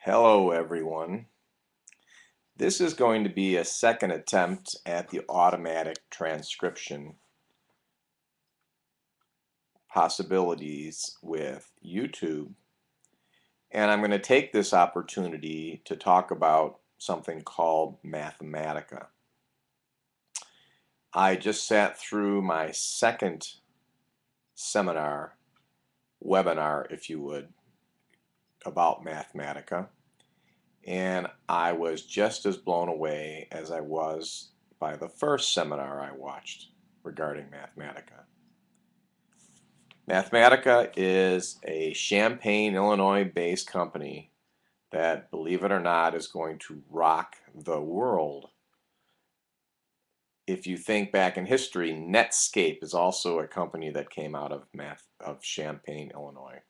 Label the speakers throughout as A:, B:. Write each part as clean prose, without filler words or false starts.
A: Hello everyone. This is going to be a second attempt at the automatic transcription possibilities with YouTube. And I'm going to take this opportunity to talk about something called Mathematica. I just sat through my second seminar, webinar if you would, about Mathematica. And I was just as blown away as I was by the first seminar I watched regarding Mathematica. Mathematica is a Champaign, Illinois-based company that, believe it or not, is going to rock the world. If you think back in history, Netscape is also a company that came out of Champaign, Illinois.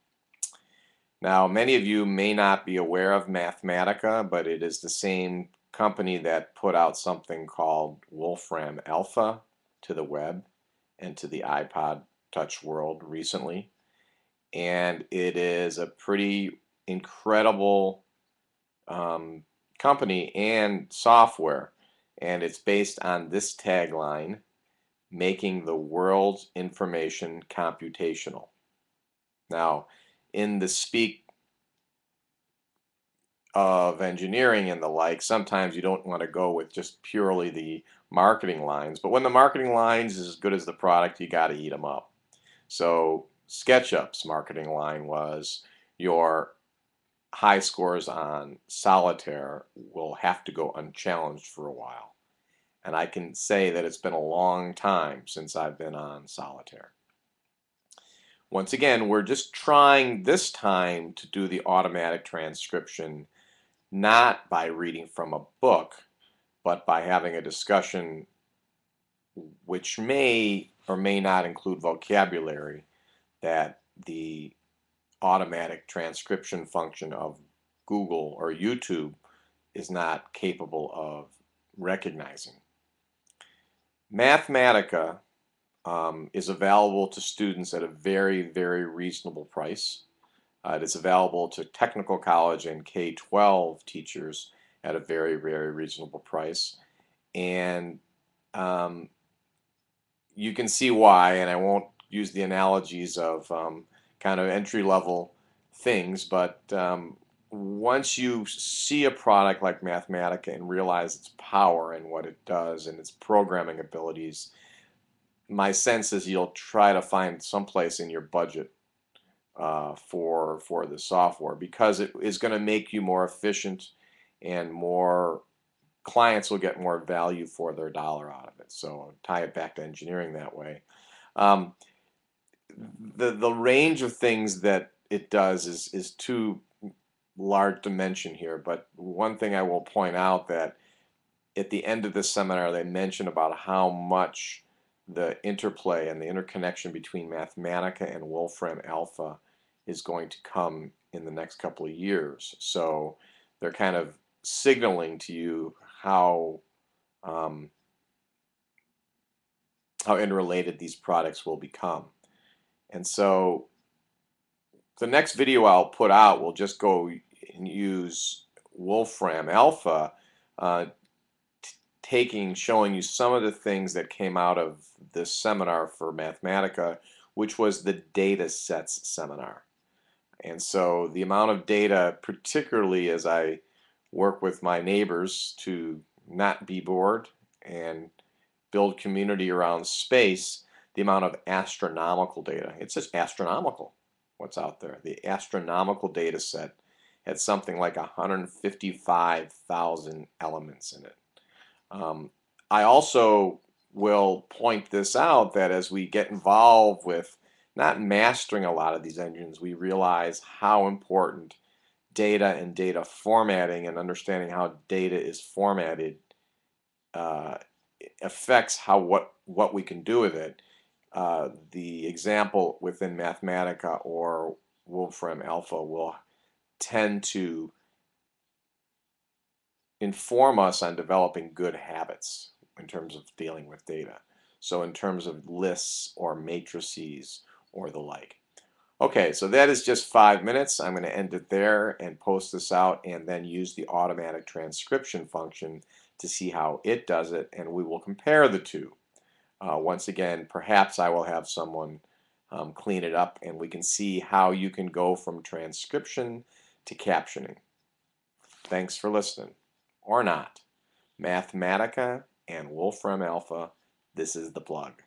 A: Now, many of you may not be aware of Mathematica, but it is the same company that put out something called Wolfram Alpha to the web and to the iPod Touch world recently. And it is a pretty incredible company and software. And it's based on this tagline, making the world's information computational. Now, in the speak of engineering and the like, sometimes you don't want to go with just purely the marketing lines. But when the marketing lines is as good as the product, you got to eat them up. So SketchUp's marketing line was your high scores on solitaire will have to go unchallenged for a while. And I can say that it's been a long time since I've been on solitaire. Once again, we're just trying this time to do the automatic transcription, not by reading from a book, but by having a discussion which may or may not include vocabulary that the automatic transcription function of Google or YouTube is not capable of recognizing. Mathematica is available to students at a very, very reasonable price. It is available to technical college and K-12 teachers at a very, very reasonable price. And you can see why, and I won't use the analogies of kind of entry-level things, but once you see a product like Mathematica and realize its power and what it does and its programming abilities, my sense is you'll try to find someplace in your budget for the software, because it is going to make you more efficient and more clients will get more value for their dollar out of it. So tie it back to engineering that way. The range of things that it does is too large to mention here, but one thing I will point out that at the end of this seminar they mention about how much the interplay and the interconnection between Mathematica and Wolfram Alpha is going to come in the next couple of years. So they're kind of signaling to you how interrelated these products will become. And so the next video I'll put out will just go and use Wolfram Alpha, showing you some of the things that came out of this seminar for Mathematica, which was the data sets seminar. And so the amount of data, particularly as I work with my neighbors to not be bored and build community around space, the amount of astronomical data. It's just astronomical what's out there. The astronomical data set had something like 155,000 elements in it. I also will point this out that as we get involved with not mastering a lot of these engines, we realize how important data and data formatting and understanding how data is formatted affects what we can do with it. The example within Mathematica or Wolfram Alpha will tend to inform us on developing good habits in terms of dealing with data. So in terms of lists or matrices or the like. Okay, so that is just 5 minutes. I'm going to end it there and post this out and then use the automatic transcription function to see how it does it, and we will compare the two. Once again, perhaps I will have someone clean it up and we can see how you can go from transcription to captioning. Thanks for listening. Or not. Mathematica and Wolfram Alpha, this is the plug.